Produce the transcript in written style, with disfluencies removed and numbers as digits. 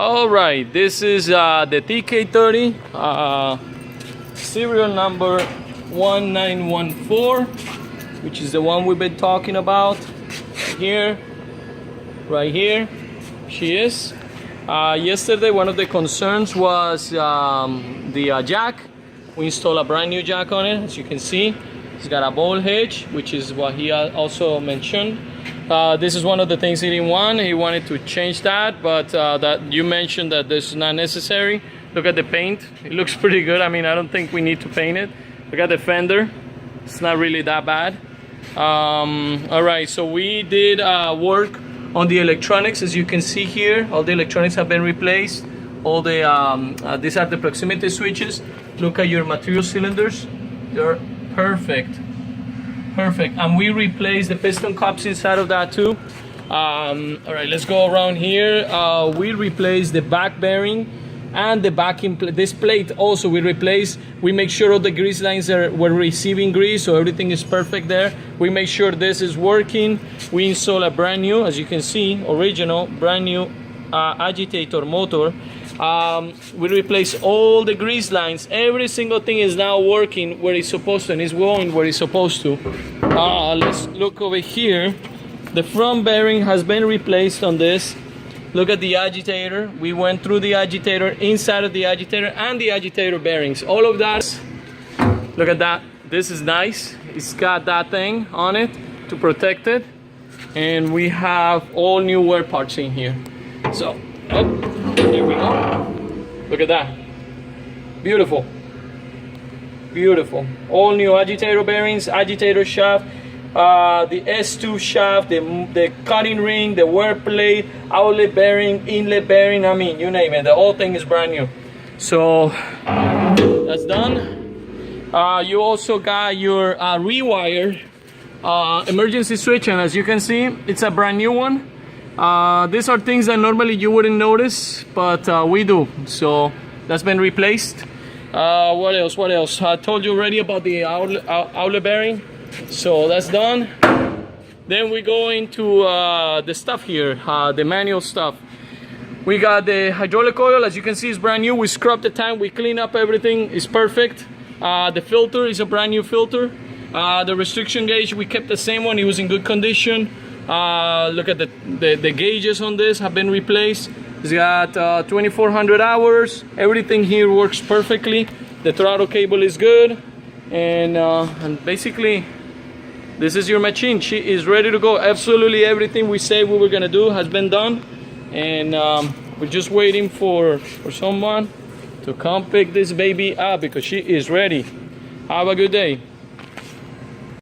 All right, this is the TK30 serial number 1914, which is the one we've been talking about. Here, right here, she is. Yesterday, one of the concerns was the jack. We installed a brand new jack on it, as you can see. It's got a ball hitch, which is what he also mentioned. This is one of the things he didn't want. He wanted to change that, but that you mentioned that this is not necessary. Look at the paint. It looks pretty good. I mean, I don't think we need to paint it. Look at the fender. It's not really that bad. All right, so we did work on the electronics. As you can see here, all the electronics have been replaced. All the these are the proximity switches. Look at your material cylinders. They're perfect. Perfect. And we replaced the piston cups inside of that too. All right, let's go around here. We replaced the back bearing and the backing plate. This plate also we replaced. We make sure all the grease lines were receiving grease, so everything is perfect there. We make sure this is working. We install a brand new, as you can see, original brand new agitator motor. We replace all the grease lines. Every single thing is now working where it's supposed to, and is going where it's supposed to. Let's look over here. The front bearing has been replaced on this. Look at the agitator. We went through the agitator, inside of the agitator, and the agitator bearings. All of that. Look at that. This is nice. It's got that thing on it to protect it. And we have all new wear parts in here. So, there we go. Look at that. Beautiful. Beautiful. All new agitator bearings, agitator shaft, the S2 shaft, the cutting ring, the wear plate, outlet bearing, inlet bearing, I mean, you name it. The whole thing is brand new. So, that's done. You also got your rewire emergency switch, and as you can see, it's a brand new one. These are things that normally you wouldn't notice, but we do. So that's been replaced. What else? What else? I told you already about the outlet bearing. So that's done. Then we go into the stuff here, the manual stuff. We got the hydraulic oil. As you can see, it's brand new. We scrubbed the tank. We clean up everything. It's perfect. The filter is a brand new filter. The restriction gauge, we kept the same one. It was in good condition. Look at the gauges on this have been replaced. It's got 2400 hours. Everything here works perfectly. The throttle cable is good, and basically this is your machine. She is ready to go. Absolutely everything we say we were gonna do has been done, and we're just waiting for someone to come pick this baby up because she is ready. Have a good day.